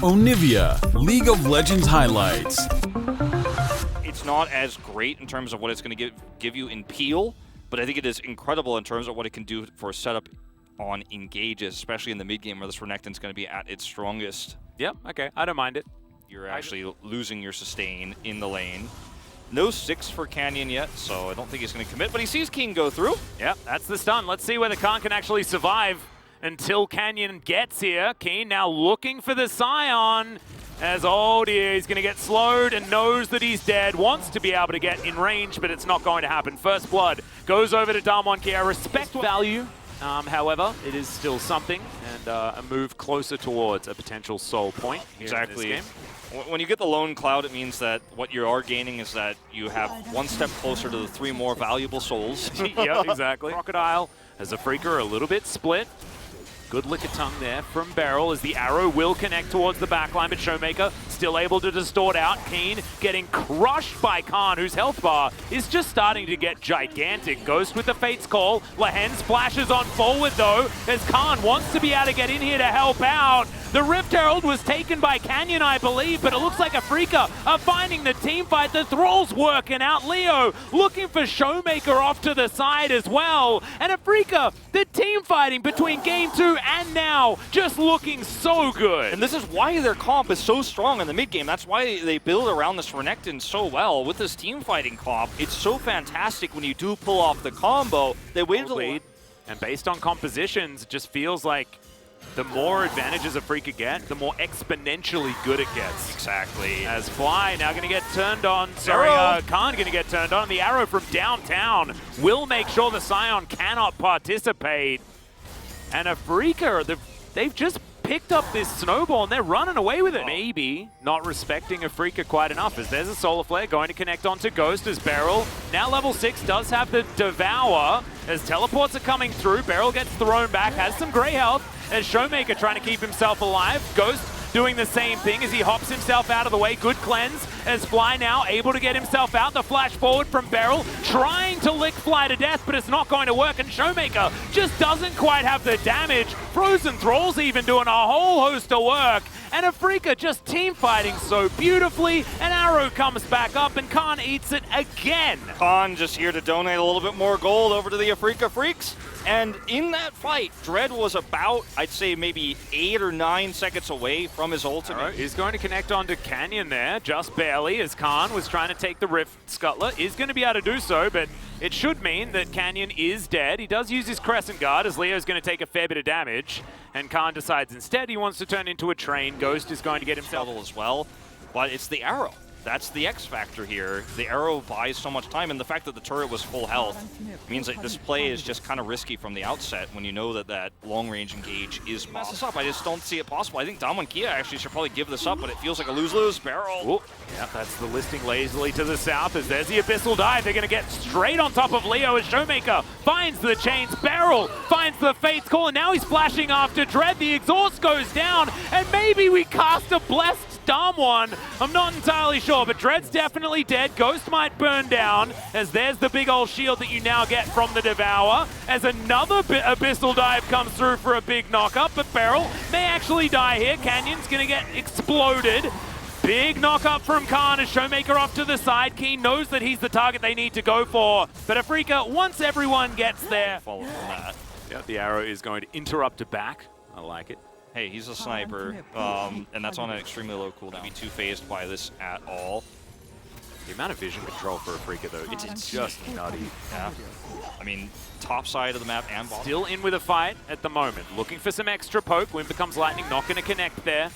Onivia, League of Legends highlights. It's not as great in terms of what it's going to give you in peel, but I think it is incredible in terms of what it can do for a setup on engages, especially in the mid game where this Renekton's going to be at its strongest. Yeah, okay, I don't mind it. You're actually losing your sustain in the lane. No 6 for Canyon yet, so I don't think he's going to commit, but he sees King go through. Yeah, that's the stun. Let's see whether Khan can actually survive until Canyon gets here. Keen now looking for the Scion, as old he's going to get slowed and knows that he's dead. Wants to be able to get in range, but it's not going to happen. First blood goes over to W8D1 Afreeca. Respect value, however, it is still something, and a move closer towards a potential soul point here Exactly. in this game. When you get the lone cloud, it means that what you are gaining is that you have one step closer to the 3 more valuable souls. Yeah, exactly. Crocodile has Afreeca a little bit split. Good lick of tongue there from Beryl as the arrow will connect towards the backline, but Showmaker still able to distort out. Keen getting crushed by Khan, whose health bar is just starting to get gigantic. Ghost with the Fate's Call. Lehen splashes on forward though, as Khan wants to be able to get in here to help out. The Rift Herald was taken by Canyon, I believe, but it looks like Afreeca are finding the team fight. The Thrall's working out. Leo looking for Showmaker off to the side as well. And Afreeca, the team fighting between Game 2 and now, just looking so good. And this is why their comp is so strong in the mid game. That's why they build around this Renekton so well. With this team fighting comp, it's so fantastic when you do pull off the combo. They waited to lead. And based on compositions, it just feels like the more advantages Afreeca get, the more exponentially good it gets. Exactly. As Fly now going to get turned on. Sorry, Khan going to get turned on. The arrow from downtown will make sure the Scion cannot participate. And Afreeca, they've just picked up this snowball and they're running away with it. Maybe not respecting Afreeca quite enough, as there's a Solar Flare going to connect onto Ghost as Beryl. Now level 6 does have the Devour as teleports are coming through. Beryl gets thrown back, has some great health as Showmaker trying to keep himself alive. Ghost doing the same thing as he hops himself out of the way. Good cleanse as Fly now able to get himself out. The flash forward from Beryl, trying to lick Fly to death, but it's not going to work, and Showmaker just doesn't quite have the damage. Frozen Thrall's even doing a whole host of work, and Afreeca just team fighting so beautifully. An arrow comes back up, and Khan eats it again. Khan just here to donate a little bit more gold over to the Afreeca Freecs. And in that fight, Dread was about, I'd say, maybe 8 or 9 seconds away from his ultimate. Right, he's going to connect onto Canyon there, just barely, as Khan was trying to take the Rift Scuttler. Is going to be able to do so, but it should mean that Canyon is dead. He does use his Crescent Guard, as Leo's going to take a fair bit of damage. And Khan decides instead he wants to turn into a train. Ghost is going to get himself as well, but it's the arrow. That's the X factor here. The arrow buys so much time, and the fact that the turret was full health means that this play is just kind of risky from the outset when you know that that long-range engage is possible. Mess this up. I just don't see it possible. I think W8D1 Afreeca actually should probably give this up, but it feels like a lose-lose. Beryl. Ooh. Yeah, that's the listing lazily to the south, as there's the Abyssal Dive. They're going to get straight on top of Leo as Showmaker finds the chains. Beryl finds the Fate's Call, and now he's flashing after Dread. The exhaust goes down, and maybe we cast a blessed W8D1. I'm not entirely sure, but Dread's definitely dead. Ghost might burn down, as there's the big old shield that you now get from the Devour, as another Abyssal Dive comes through for a big knock-up, but Beryl may actually die here. Canyon's going to get exploded. Big knock-up from Khan as Showmaker off to the side. Keen knows that he's the target they need to go for, but Afreeca, once everyone gets there... Follow from that. Yeah, the arrow is going to interrupt a back. I like it. Hey, he's a sniper, and that's on an extremely low cooldown. Be too phased by this at all. The amount of vision control for Afreeca, though, it's just nutty. Yeah. I mean, top side of the map and bottom. Still in with a fight at the moment. Looking for some extra poke. Wind becomes lightning, not going to connect there.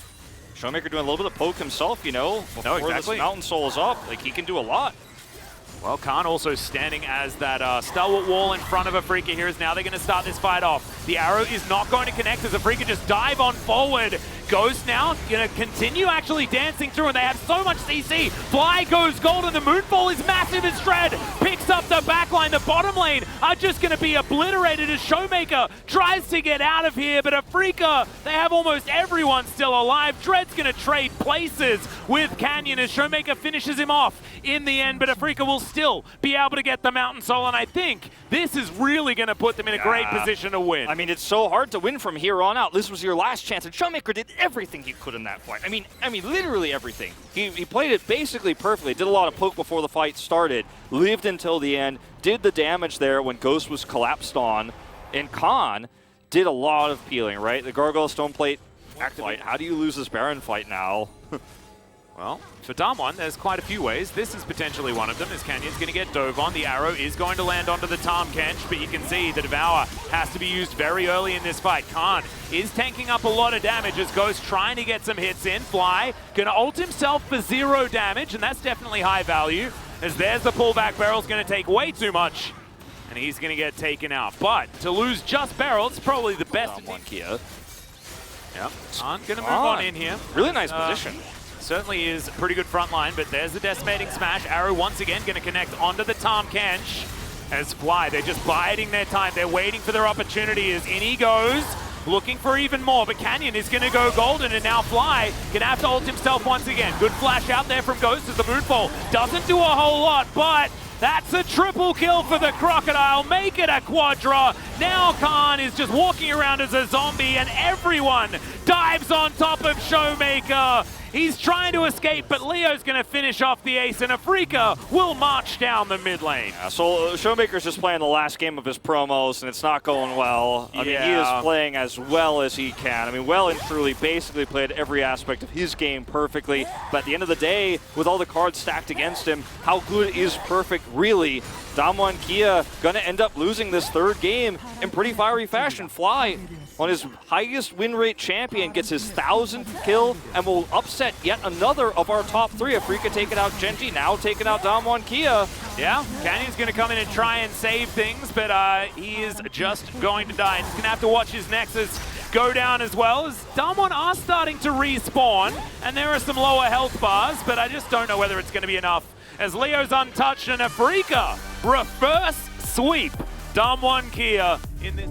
Showmaker doing a little bit of poke himself, you know, before this Mountain Soul is up. Like, he can do a lot. Well, Khan also standing as that stalwart wall in front of Afreeca here, as now they're going to start this fight off. The arrow is not going to connect as Afreeca just dive on forward. Ghost now going to continue actually dancing through, and they have so much CC. Fly goes gold, and the Moonfall is massive as Dread picks up the backline. The bottom lane are just going to be obliterated as Showmaker tries to get out of here, but Afreeca, they have almost everyone still alive. Dread's going to trade places with Canyon as Showmaker finishes him off in the end, but Afreeca will still be able to get the Mountain Soul, and I think this is really going to put them in a great position to win. I mean, it's so hard to win from here on out. This was your last chance, and Showmaker did everything he could in that fight. I mean, literally everything. He played it basically perfectly. Did a lot of poke before the fight started. Lived until the end. Did the damage there when Ghost was collapsed on. And Khan did a lot of peeling, right? The Gargoyle Stone Plate fight. How do you lose this Baron fight now? Well, for Damwon, there's quite a few ways. This is potentially one of them, as Canyon's going to get dove on. The arrow is going to land onto the Tahm Kench, but you can see the Devour has to be used very early in this fight. Khan is tanking up a lot of damage as Ghost trying to get some hits in. Fly going to ult himself for 0 damage, and that's definitely high value, as there's the pullback. Barrel's going to take way too much, and he's going to get taken out. But to lose just Barrel, it's probably the best. One Kia. Yep, Khan going to move on in here. Really nice position. Certainly is a pretty good front line, but there's the decimating smash. Arrow once again going to connect onto the Tahm Kench as Fly. They're just biding their time. They're waiting for their opportunity as in he goes, looking for even more, but Canyon is going to go golden, and now Fly going to have to ult himself once again. Good flash out there from Ghost as the Moonfall doesn't do a whole lot, but that's a triple kill for the Crocodile. Make it a quadra. Now Khan is just walking around as a zombie, and everyone dives on top of Showmaker. He's trying to escape, but Leo's going to finish off the ace, and Afreeca will march down the mid lane. Yeah, so Showmaker's just playing the last game of his promos, and it's not going well. I mean, he is playing as well as he can. I mean, well and truly basically played every aspect of his game perfectly. But at the end of the day, with all the cards stacked against him, how good is perfect really? Damwon Kia gonna end up losing this 3rd game in pretty fiery fashion. Fly, on his highest win rate champion, gets his 1000th kill and will upset yet another of our top 3. Afreeca taking out Genji, now taking out Damwon Kia. Yeah, Canyon's gonna come in and try and save things, but he is just going to die. He's gonna have to watch his Nexus go down as well, as Damwon are starting to respawn, and there are some lower health bars, but I just don't know whether it's gonna be enough, as Leo's untouched and Afreeca reverse sweep Damwon Kia in this.